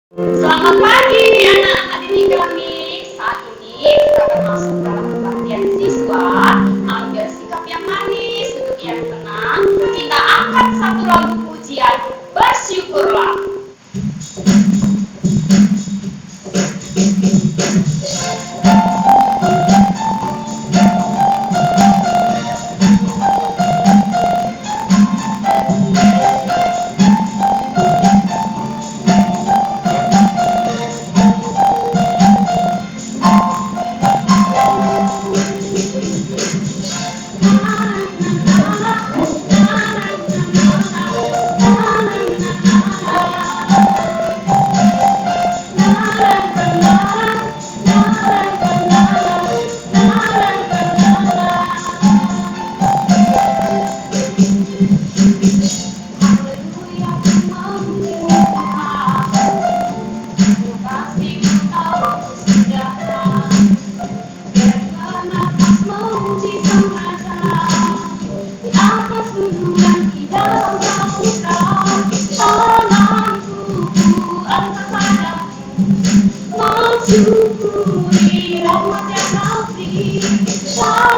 Selamat pagi anak-anak didik kami. Saat ini kita akan masuk dalam pembelajaran siswa. Ambil sikap yang manis, duduk yang tenang. Kita angkat satu lagu pujian, bersyukurlah. Syukuri rahmat yang kau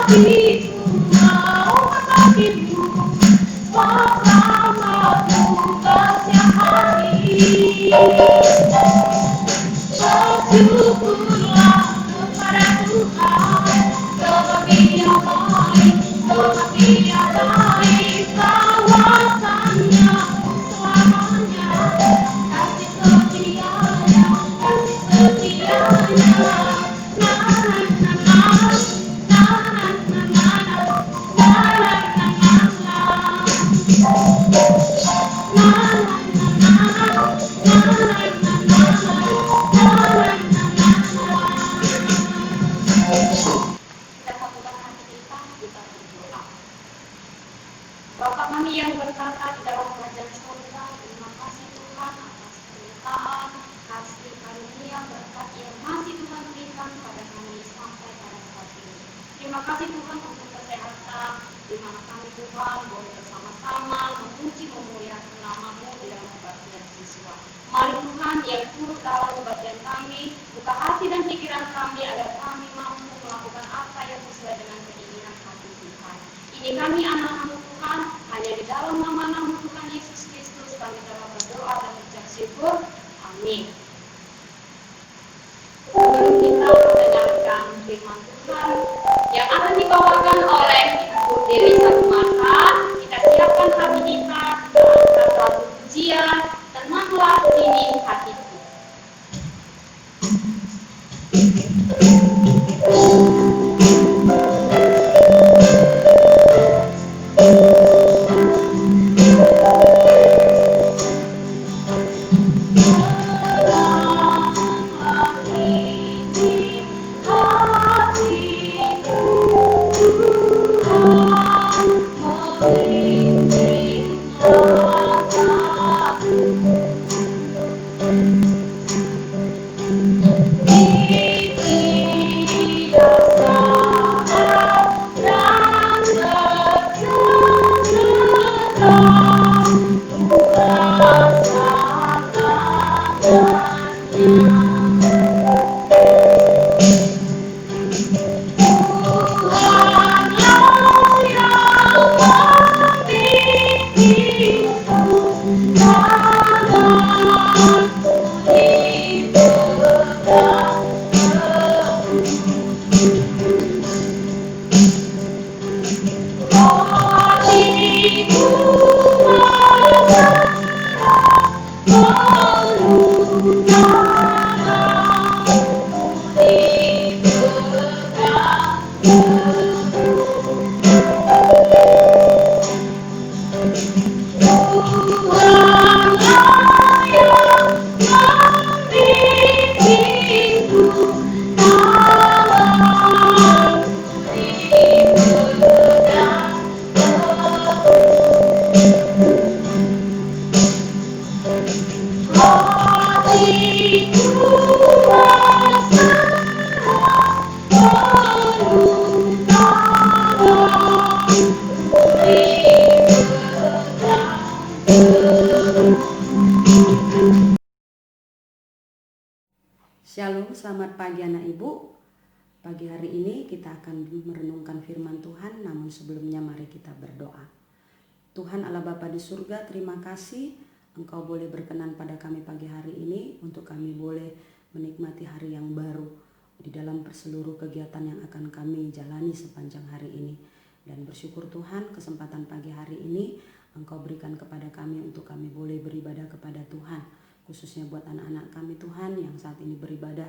beri, tapi ku mau berbagi-Mu, bersamamu setiap hari. Bersyukurlah kepada Tuhan, sebab Dia baik, sebab Dia baik, kawasannya selamanya, kasih setianya, kasih setianya. Bapak kami yang berkata di dalam kerajaan surga, terima kasih Tuhan atas pernyataan, kasih karunia berkat yang masih Tuhan berikan pada kami sampai pada saat ini. Terima kasih Tuhan untuk kesehatan, di mana kami Tuhan boleh bersama-sama memuji memuliakan nama-Mu di dalam kebaktian siswa. Mari Tuhan yang turut dalam kebaktian kami, buka hati dan pikiran kami agar kami mampu melakukan apa yang sesuai dengan keinginan hati Tuhan. Ini kami anak-anak Tuhan, hanya di dalam nama Tuhan Yesus Kristus kami telah berdoa dan mengucap syukur. Amin. Sebelum kita mendengarkan firman Tuhan yang akan dibawakan oleh Ibu Dewi Satumata, kita siapkan hati kita, kita angkat lagu pujian, tenanglah ini hatiku. Shalom, selamat pagi anak ibu. Pagi hari ini kita akan merenungkan firman Tuhan, namun sebelumnya mari kita berdoa. Tuhan Allah Bapa di surga, terima kasih Engkau boleh berkenan pada kami pagi hari ini untuk kami boleh menikmati hari yang baru di dalam seluruh kegiatan yang akan kami jalani sepanjang hari ini. Dan bersyukur Tuhan kesempatan pagi hari ini Engkau berikan kepada kami untuk kami boleh beribadah kepada Tuhan. Khususnya buat anak-anak kami Tuhan yang saat ini beribadah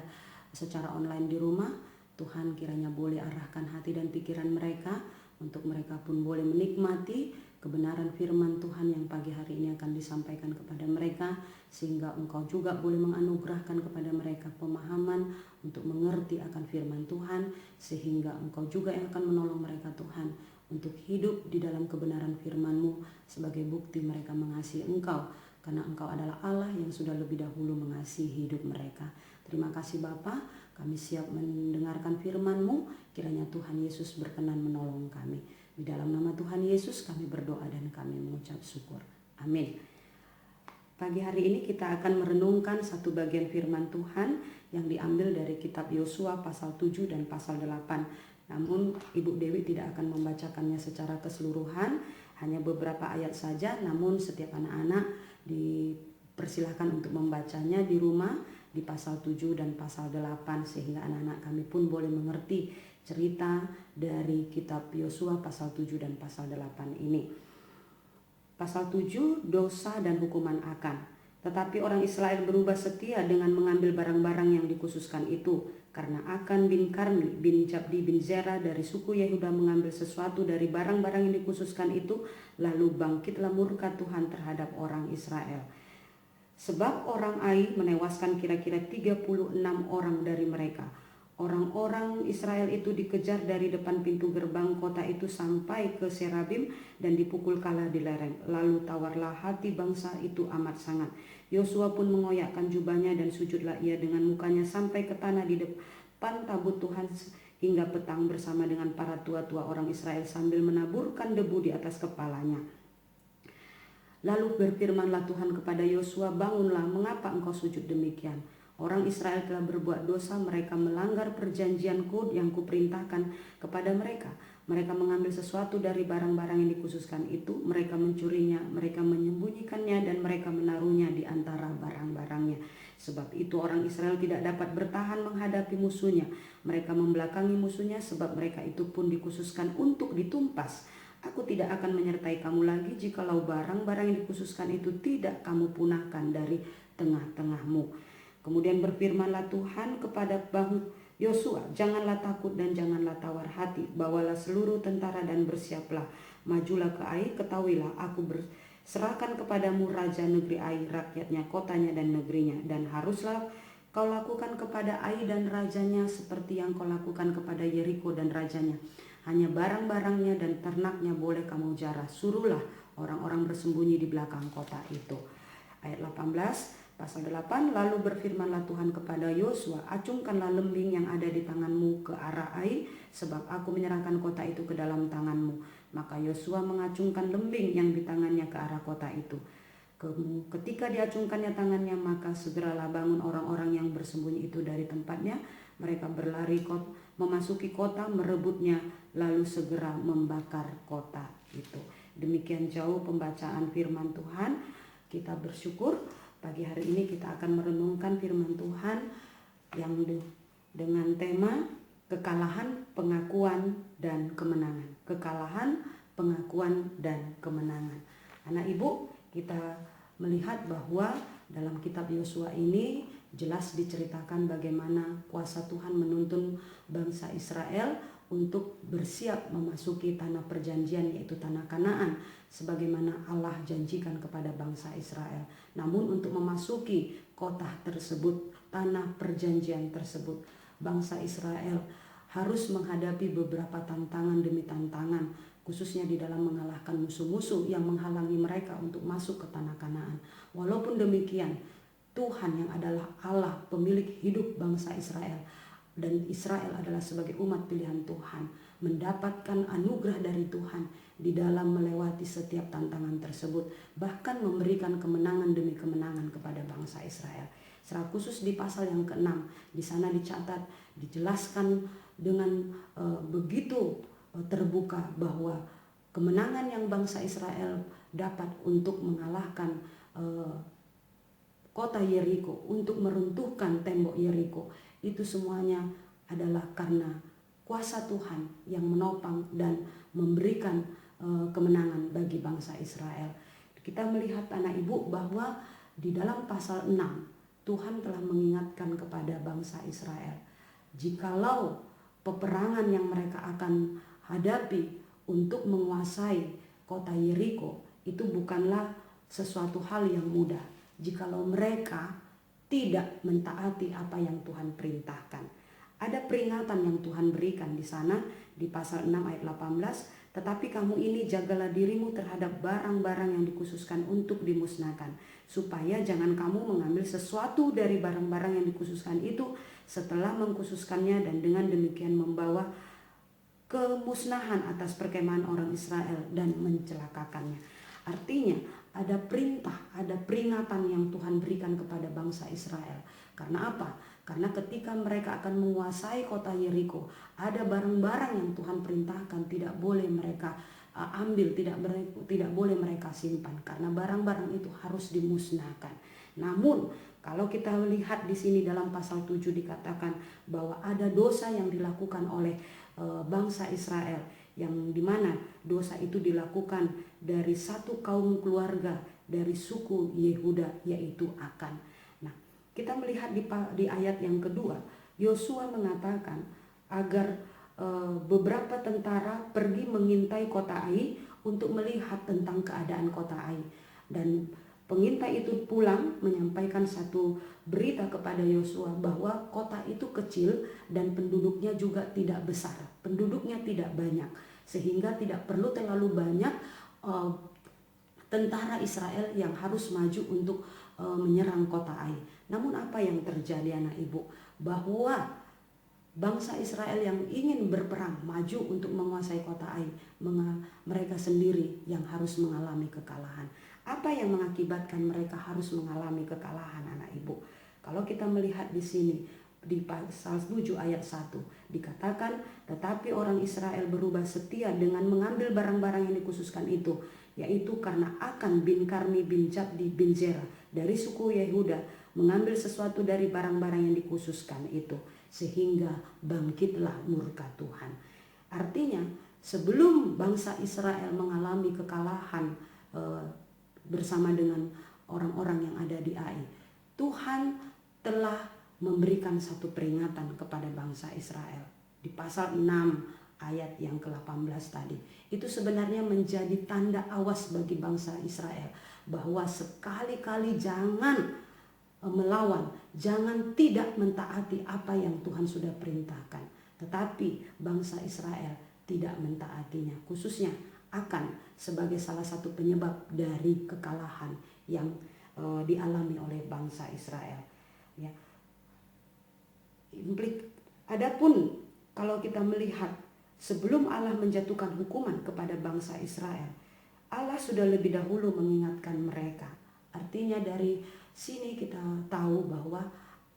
secara online di rumah. Tuhan kiranya boleh arahkan hati dan pikiran mereka untuk mereka pun boleh menikmati kebenaran firman Tuhan yang pagi hari ini akan disampaikan kepada mereka, sehingga Engkau juga boleh menganugerahkan kepada mereka pemahaman untuk mengerti akan firman Tuhan, sehingga Engkau juga yang akan menolong mereka Tuhan untuk hidup di dalam kebenaran firman-Mu sebagai bukti mereka mengasihi Engkau, karena Engkau adalah Allah yang sudah lebih dahulu mengasihi hidup mereka. Terima kasih Bapa, kami siap mendengarkan firman-Mu, kiranya Tuhan Yesus berkenan menolong kami. Di dalam nama Tuhan Yesus kami berdoa dan kami mengucap syukur. Amin. Pagi hari ini kita akan merenungkan satu bagian firman Tuhan yang diambil dari kitab Yosua pasal 7 dan pasal 8. Namun Ibu Dewi tidak akan membacakannya secara keseluruhan, hanya beberapa ayat saja, namun setiap anak-anak dipersilahkan untuk membacanya di rumah di pasal 7 dan pasal 8, sehingga anak-anak kami pun boleh mengerti cerita dari kitab Yosua pasal 7 dan pasal 8 ini. Pasal 7, dosa dan hukuman akan. Tetapi orang Israel berubah setia dengan mengambil barang-barang yang dikhususkan itu, karena Akan bin Karmi bin Jabdi bin Zera dari suku Yehuda mengambil sesuatu dari barang-barang yang dikhususkan itu, lalu bangkitlah murka Tuhan terhadap orang Israel. Sebab orang Ai menewaskan kira-kira 36 orang dari mereka. Orang-orang Israel itu dikejar dari depan pintu gerbang kota itu sampai ke Serabim dan dipukul kalah di lereng. Lalu tawarlah hati bangsa itu amat sangat. Yosua pun mengoyakkan jubahnya dan sujudlah ia dengan mukanya sampai ke tanah di depan tabut Tuhan hingga petang bersama dengan para tua-tua orang Israel sambil menaburkan debu di atas kepalanya. Lalu berfirmanlah Tuhan kepada Yosua, bangunlah, mengapa engkau sujud demikian? Orang Israel telah berbuat dosa, mereka melanggar perjanjianku yang kuperintahkan kepada mereka. Mereka mengambil sesuatu dari barang-barang yang dikhususkan itu, mereka mencurinya, mereka menyembunyikannya, dan mereka menaruhnya di antara barang-barangnya. Sebab itu orang Israel tidak dapat bertahan menghadapi musuhnya. Mereka membelakangi musuhnya, sebab mereka itu pun dikhususkan untuk ditumpas. Aku tidak akan menyertai kamu lagi jikalau barang-barang yang dikhususkan itu tidak kamu punahkan dari tengah-tengahmu. Kemudian berfirmanlah Tuhan kepada Yosua, janganlah takut dan janganlah tawar hati, bawalah seluruh tentara dan bersiaplah, majulah ke Ai, ketahuilah aku serahkan kepadamu raja negeri Ai, rakyatnya, kotanya dan negerinya, dan haruslah kau lakukan kepada Ai dan rajanya seperti yang kau lakukan kepada Yeriko dan rajanya. Hanya barang-barangnya dan ternaknya boleh kamu jarah. Suruhlah orang-orang bersembunyi di belakang kota itu. Ayat 18, pasal 8, lalu berfirmanlah Tuhan kepada Yosua, acungkanlah lembing yang ada di tanganmu ke arah Ai, sebab aku menyerahkan kota itu ke dalam tanganmu. Maka Yosua mengacungkan lembing yang di tangannya ke arah kota itu. Ketika diacungkannya tangannya, maka segeralah bangun orang-orang yang bersembunyi itu dari tempatnya. Mereka berlari memasuki kota, merebutnya, lalu segera membakar kota itu. Demikian jauh pembacaan firman Tuhan. Kita bersyukur pagi hari ini kita akan merenungkan firman Tuhan yang dengan tema kekalahan, pengakuan, dan kemenangan. Kekalahan, pengakuan, dan kemenangan. Anak ibu, kita melihat bahwa dalam kitab Yosua ini jelas diceritakan bagaimana kuasa Tuhan menuntun bangsa Israel untuk bersiap memasuki tanah perjanjian, yaitu tanah Kanaan, sebagaimana Allah janjikan kepada bangsa Israel. Namun untuk memasuki kota tersebut, tanah perjanjian tersebut, bangsa Israel harus menghadapi beberapa tantangan demi tantangan, khususnya di dalam mengalahkan musuh-musuh yang menghalangi mereka untuk masuk ke tanah Kanaan. Walaupun demikian, Tuhan yang adalah Allah pemilik hidup bangsa Israel, dan Israel adalah sebagai umat pilihan Tuhan, mendapatkan anugerah dari Tuhan di dalam melewati setiap tantangan tersebut, bahkan memberikan kemenangan demi kemenangan kepada bangsa Israel. Secara khusus di pasal yang ke-6, di sana dicatat, dijelaskan dengan begitu terbuka bahwa kemenangan yang bangsa Israel dapat untuk mengalahkan kota Yeriko, untuk meruntuhkan tembok Yeriko, itu semuanya adalah karena kuasa Tuhan yang menopang dan memberikan kemenangan bagi bangsa Israel. Kita melihat anak ibu bahwa di dalam pasal 6 Tuhan telah mengingatkan kepada bangsa Israel, jikalau peperangan yang mereka akan hadapi untuk menguasai kota Yeriko itu bukanlah sesuatu hal yang mudah jikalau mereka tidak mentaati apa yang Tuhan perintahkan. Ada peringatan yang Tuhan berikan di sana di pasal 6 ayat 18, tetapi kamu ini jagalah dirimu terhadap barang-barang yang dikhususkan untuk dimusnahkan, supaya jangan kamu mengambil sesuatu dari barang-barang yang dikhususkan itu setelah mengkhususkannya dan dengan demikian membawa kemusnahan atas perkemahan orang Israel dan mencelakakannya. Artinya ada perintah, ada peringatan yang Tuhan berikan kepada bangsa Israel. Karena apa? Karena ketika mereka akan menguasai kota Yeriko, ada barang-barang yang Tuhan perintahkan tidak boleh mereka ambil, tidak boleh mereka simpan, karena barang-barang itu harus dimusnahkan. Namun kalau kita lihat di sini dalam pasal 7 dikatakan bahwa ada dosa yang dilakukan oleh bangsa Israel, yang dimana dosa itu dilakukan dari satu kaum keluarga dari suku Yehuda, yaitu Akan. Nah, kita melihat di ayat yang kedua, Yosua mengatakan agar beberapa tentara pergi mengintai kota Ai untuk melihat tentang keadaan kota Ai. Dan pengintai itu pulang menyampaikan satu berita kepada Yosua bahwa kota itu kecil dan penduduknya juga tidak besar, penduduknya tidak banyak, sehingga tidak perlu terlalu banyak tentara Israel yang harus maju untuk menyerang kota Ai. Namun apa yang terjadi anak ibu? Bahwa bangsa Israel yang ingin berperang maju untuk menguasai kota Ai, mereka sendiri yang harus mengalami kekalahan. Apa yang mengakibatkan mereka harus mengalami kekalahan anak ibu? Kalau kita melihat di sini di pasal 7 ayat 1 dikatakan, tetapi orang Israel berubah setia dengan mengambil barang-barang yang dikhususkan itu, yaitu karena Akan bin Karmi bin Jabdi bin Zerah dari suku Yehuda mengambil sesuatu dari barang-barang yang dikhususkan itu, sehingga bangkitlah murka Tuhan. Artinya sebelum bangsa Israel mengalami kekalahan bersama dengan orang-orang yang ada di Ai, Tuhan telah memberikan satu peringatan kepada bangsa Israel. Di pasal 6 ayat yang ke-18 tadi, itu sebenarnya menjadi tanda awas bagi bangsa Israel bahwa sekali-kali jangan melawan, jangan tidak mentaati apa yang Tuhan sudah perintahkan. Tetapi bangsa Israel tidak mentaatinya, khususnya Akan sebagai salah satu penyebab dari kekalahan yang dialami oleh bangsa Israel. Ya. Adapun kalau kita melihat sebelum Allah menjatuhkan hukuman kepada bangsa Israel, Allah sudah lebih dahulu mengingatkan mereka. Artinya dari sini kita tahu bahwa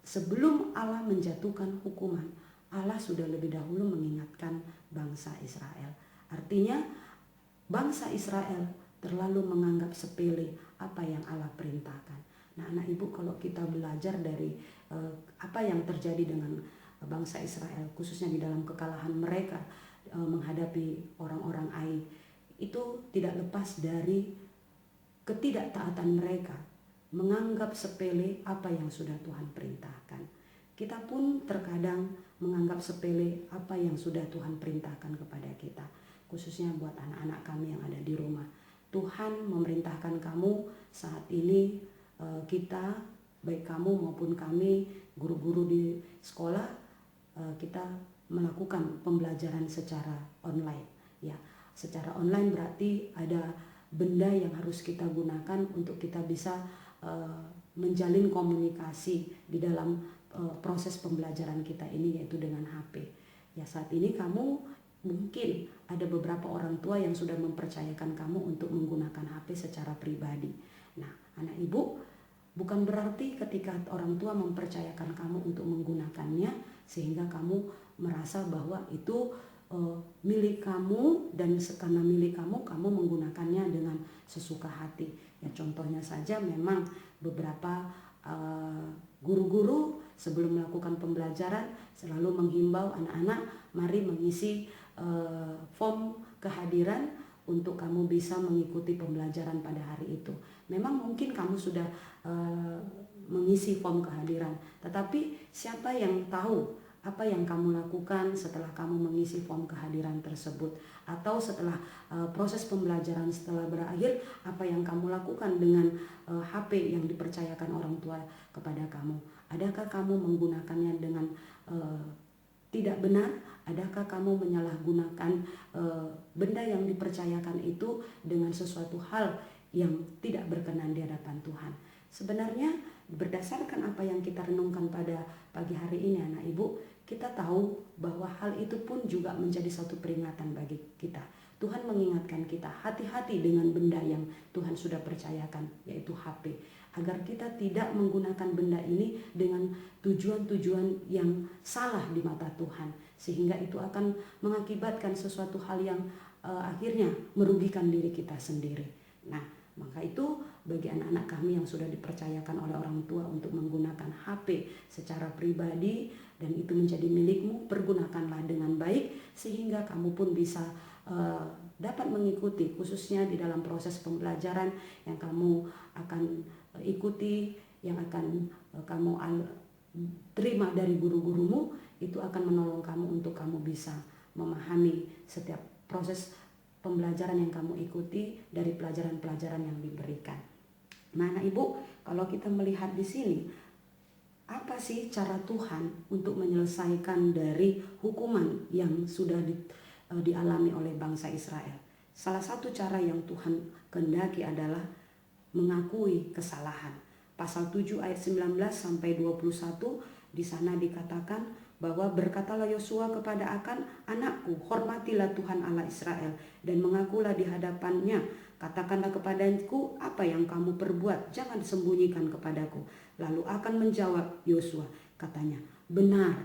sebelum Allah menjatuhkan hukuman, Allah sudah lebih dahulu mengingatkan bangsa Israel. Artinya bangsa Israel terlalu menganggap sepele apa yang Allah perintahkan. Nah anak ibu, kalau kita belajar dari apa yang terjadi dengan bangsa Israel, khususnya di dalam kekalahan mereka menghadapi orang-orang Ai, itu tidak lepas dari ketidaktaatan mereka, menganggap sepele apa yang sudah Tuhan perintahkan. Kita pun terkadang menganggap sepele apa yang sudah Tuhan perintahkan kepada kita, khususnya buat anak-anak kami yang ada di rumah. Tuhan memerintahkan kamu saat ini, kita, baik kamu maupun kami, guru-guru di sekolah, kita melakukan pembelajaran secara online. Ya, secara online berarti ada benda yang harus kita gunakan untuk kita bisa menjalin komunikasi di dalam proses pembelajaran kita ini, yaitu dengan HP. Ya, saat ini kamu mungkin ada beberapa orang tua yang sudah mempercayakan kamu untuk menggunakan HP secara pribadi. Nah, anak ibu, Bukan berarti ketika orang tua mempercayakan kamu untuk menggunakannya sehingga kamu merasa bahwa itu milik kamu, dan karena milik kamu, kamu menggunakannya dengan sesuka hati. Ya, contohnya saja memang beberapa guru-guru sebelum melakukan pembelajaran selalu menghimbau anak-anak, mari mengisi form kehadiran untuk kamu bisa mengikuti pembelajaran pada hari itu. Memang mungkin kamu sudah mengisi form kehadiran, tetapi siapa yang tahu apa yang kamu lakukan setelah kamu mengisi form kehadiran tersebut, atau setelah proses pembelajaran setelah berakhir, apa yang kamu lakukan dengan HP yang dipercayakan orang tua kepada kamu. Adakah kamu menggunakannya dengan tidak benar? Adakah kamu menyalahgunakan benda yang dipercayakan itu dengan sesuatu hal yang tidak berkenan di hadapan Tuhan? Sebenarnya berdasarkan apa yang kita renungkan pada pagi hari ini anak ibu, kita tahu bahwa hal itu pun juga menjadi satu peringatan bagi kita. Tuhan mengingatkan kita hati-hati dengan benda yang Tuhan sudah percayakan, yaitu HP, agar kita tidak menggunakan benda ini dengan tujuan-tujuan yang salah di mata Tuhan, sehingga itu akan mengakibatkan sesuatu hal yang akhirnya merugikan diri kita sendiri. Nah, maka itu bagi anak-anak kami yang sudah dipercayakan oleh orang tua untuk menggunakan HP secara pribadi dan itu menjadi milikmu, pergunakanlah dengan baik sehingga kamu pun bisa dapat mengikuti, khususnya di dalam proses pembelajaran yang kamu akan ikuti, yang akan kamu terima dari guru-gurumu. Itu akan menolong kamu untuk kamu bisa memahami setiap proses pembelajaran yang kamu ikuti dari pelajaran-pelajaran yang diberikan. Nah, anak ibu, kalau kita melihat di sini, apa sih cara Tuhan untuk menyelesaikan dari hukuman yang sudah dialami oleh bangsa Israel? Salah satu cara yang Tuhan kehendaki adalah mengakui kesalahan. Pasal 7 ayat 19 sampai 21 di sana dikatakan bahwa berkatalah Yosua kepada Akan, anakku, hormatilah Tuhan Allah Israel dan mengakulah di hadapannya. Katakanlah kepadaku apa yang kamu perbuat, jangan sembunyikan kepadaku. Lalu Akan menjawab Yosua, katanya, benar,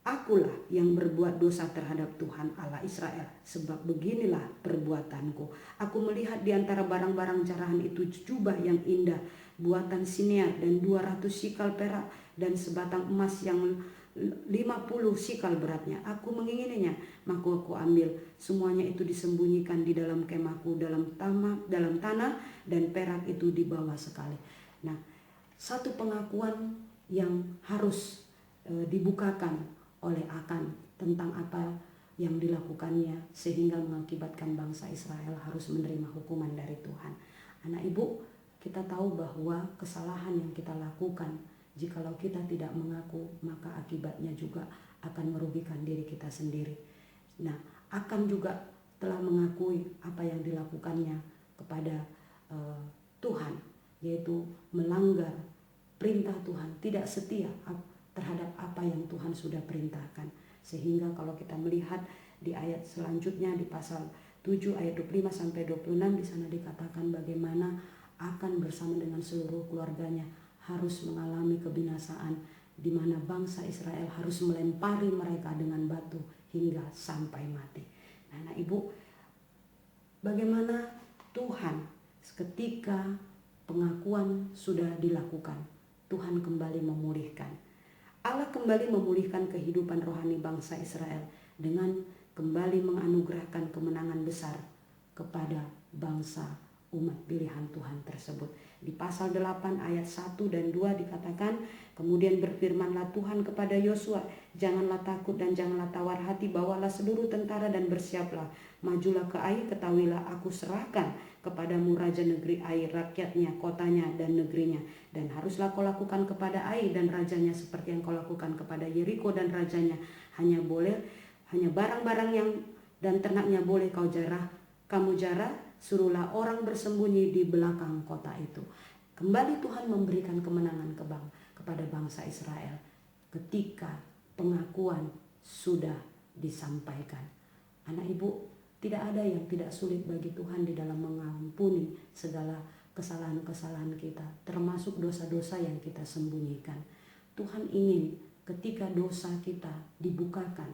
akulah yang berbuat dosa terhadap Tuhan Allah Israel, sebab beginilah perbuatanku. Aku melihat di antara barang-barang jarahan itu jubah yang indah, buatan Sinear dan 200 sikal perak dan sebatang emas yang 50 sikal beratnya. Aku mengingininya, maka aku ambil. Semuanya itu disembunyikan di dalam kemahku dalam tanah, dan perak itu dibawa sekali. Nah, satu pengakuan yang harus dibukakan oleh Akan tentang apa yang dilakukannya sehingga mengakibatkan bangsa Israel harus menerima hukuman dari Tuhan. Anak ibu, kita tahu bahwa kesalahan yang kita lakukan, jikalau kita tidak mengaku, maka akibatnya juga akan merugikan diri kita sendiri. Nah, Akan juga telah mengakui apa yang dilakukannya kepada Tuhan, yaitu melanggar perintah Tuhan, tidak setia terhadap apa yang Tuhan sudah perintahkan. Sehingga kalau kita melihat di ayat selanjutnya di pasal 7 ayat 25 sampai 26 di sana dikatakan bagaimana Akan bersama dengan seluruh keluarganya harus mengalami kebinasaan, di mana bangsa Israel harus melempari mereka dengan batu hingga sampai mati. Nah, ibu, bagaimana Tuhan ketika pengakuan sudah dilakukan, Tuhan kembali memulihkan. Allah kembali memulihkan kehidupan rohani bangsa Israel dengan kembali menganugerahkan kemenangan besar kepada bangsa umat pilihan Tuhan tersebut. Di pasal 8 ayat 1 dan 2 dikatakan, kemudian berfirmanlah Tuhan kepada Yosua, janganlah takut dan janganlah tawar hati, bawalah seluruh tentara dan bersiaplah. Majulah ke Ai, ketahuilah aku serahkan kepadamu raja negeri Ai, rakyatnya, kotanya dan negerinya. Dan haruslah kau lakukan kepada Ai dan rajanya seperti yang kau lakukan kepada Yeriko dan rajanya. Hanya barang-barang yang dan ternaknya boleh kamu jarah, suruhlah orang bersembunyi di belakang kota itu. Kembali Tuhan memberikan kemenangan kepada bangsa Israel ketika pengakuan sudah disampaikan. Anak ibu, tidak ada yang tidak sulit bagi Tuhan di dalam mengampuni segala kesalahan-kesalahan kita, termasuk dosa-dosa yang kita sembunyikan. Tuhan ingin ketika dosa kita dibukakan,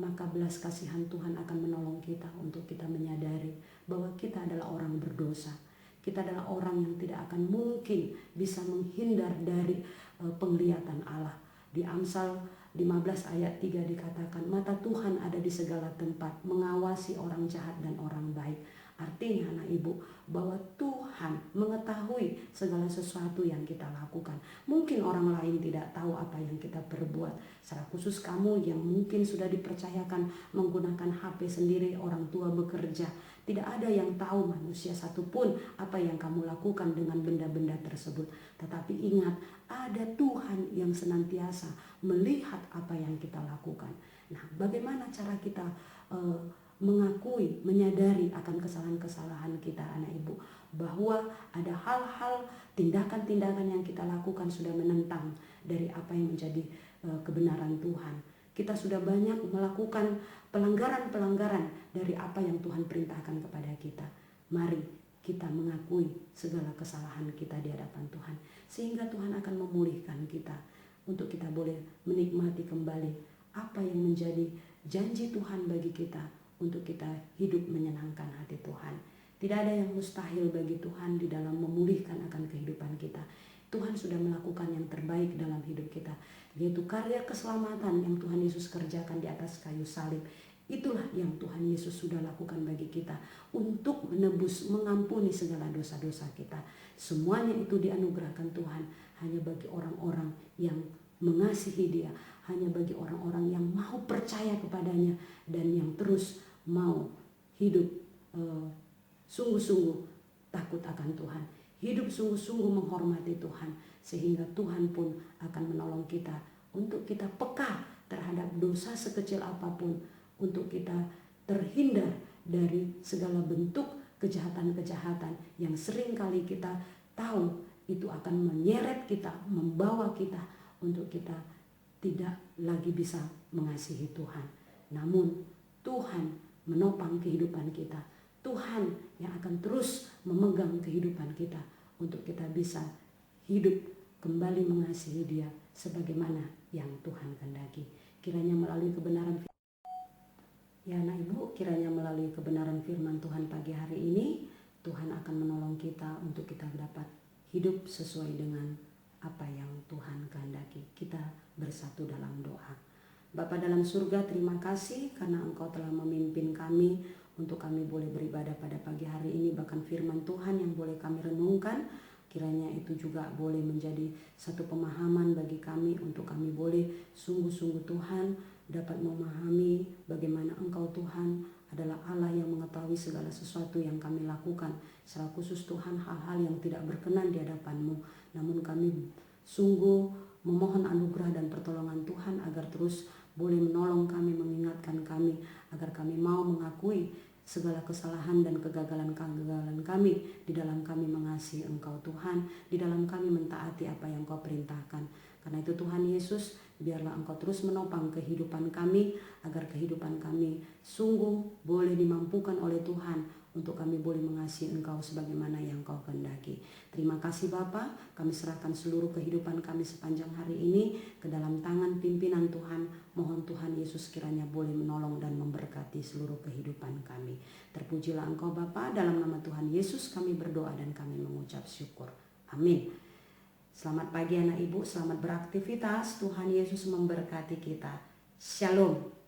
maka belas kasihan Tuhan akan menolong kita untuk kita menyadari bahwa kita adalah orang berdosa. Kita adalah orang yang tidak akan mungkin bisa menghindar dari penglihatan Allah. Di Amsal 15 ayat 3 dikatakan, mata Tuhan ada di segala tempat, mengawasi orang jahat dan orang baik. Artinya anak ibu, bahwa Tuhan mengetahui segala sesuatu yang kita lakukan. Mungkin orang lain tidak tahu apa yang kita perbuat. Secara khusus kamu yang mungkin sudah dipercayakan menggunakan HP sendiri, orang tua bekerja. Tidak ada yang tahu manusia satupun apa yang kamu lakukan dengan benda-benda tersebut. Tetapi ingat, ada Tuhan yang senantiasa melihat apa yang kita lakukan. Nah, bagaimana cara kita mengakui, menyadari akan kesalahan-kesalahan kita anak ibu, bahwa ada hal-hal, tindakan-tindakan yang kita lakukan sudah menentang dari apa yang menjadi kebenaran Tuhan. Kita sudah banyak melakukan pelanggaran-pelanggaran dari apa yang Tuhan perintahkan kepada kita. Mari kita mengakui segala kesalahan kita di hadapan Tuhan, sehingga Tuhan akan memulihkan kita untuk kita boleh menikmati kembali apa yang menjadi janji Tuhan bagi kita, untuk kita hidup menyenangkan hati Tuhan. Tidak ada yang mustahil bagi Tuhan di dalam memulihkan akan kehidupan kita. Tuhan sudah melakukan yang terbaik dalam hidup kita, yaitu karya keselamatan yang Tuhan Yesus kerjakan di atas kayu salib. Itulah yang Tuhan Yesus sudah lakukan bagi kita untuk menebus, mengampuni segala dosa-dosa kita. Semuanya itu dianugerahkan Tuhan hanya bagi orang-orang yang mengasihi Dia, hanya bagi orang-orang yang mau percaya kepadanya dan yang terus mau hidup sungguh-sungguh takut akan Tuhan, hidup sungguh-sungguh menghormati Tuhan, sehingga Tuhan pun akan menolong kita untuk kita peka terhadap dosa sekecil apapun, untuk kita terhindar dari segala bentuk kejahatan-kejahatan yang sering kali kita tahu itu akan menyeret kita, membawa kita untuk kita tidak lagi bisa mengasihi Tuhan. Namun Tuhan menopang kehidupan kita. Tuhan yang akan terus memegang kehidupan kita untuk kita bisa hidup kembali mengasihi Dia sebagaimana yang Tuhan kehendaki. Kiranya melalui kebenaran ya anak ibu, kiranya melalui kebenaran firman Tuhan pagi hari ini, Tuhan akan menolong kita untuk kita dapat hidup sesuai dengan apa yang Tuhan kehendaki. Kita bersatu dalam doa. Bapa dalam surga, terima kasih karena Engkau telah memimpin kami untuk kami boleh beribadah pada pagi hari ini. Bahkan firman Tuhan yang boleh kami renungkan, kiranya itu juga boleh menjadi satu pemahaman bagi kami untuk kami boleh sungguh-sungguh Tuhan dapat memahami bagaimana Engkau Tuhan adalah Allah yang mengetahui segala sesuatu yang kami lakukan. Secara khusus Tuhan, hal-hal yang tidak berkenan di hadapan-Mu. Namun kami sungguh memohon anugerah dan pertolongan Tuhan agar terus boleh menolong kami, mengingatkan kami agar kami mau mengakui segala kesalahan dan kegagalan-kegagalan kami di dalam kami mengasihi Engkau Tuhan, di dalam kami mentaati apa yang Kau perintahkan. Karena itu Tuhan Yesus, biarlah Engkau terus menopang kehidupan kami agar kehidupan kami sungguh boleh dimampukan oleh Tuhan untuk kami boleh mengasihi Engkau sebagaimana yang Kau kehendaki. Terima kasih Bapa, kami serahkan seluruh kehidupan kami sepanjang hari ini ke dalam tangan pimpinan Tuhan. Mohon Tuhan Yesus kiranya boleh menolong dan memberkati seluruh kehidupan kami. Terpujilah Engkau Bapa, dalam nama Tuhan Yesus kami berdoa dan kami mengucap syukur. Amin. Selamat pagi anak ibu, selamat beraktivitas. Tuhan Yesus memberkati kita. Shalom.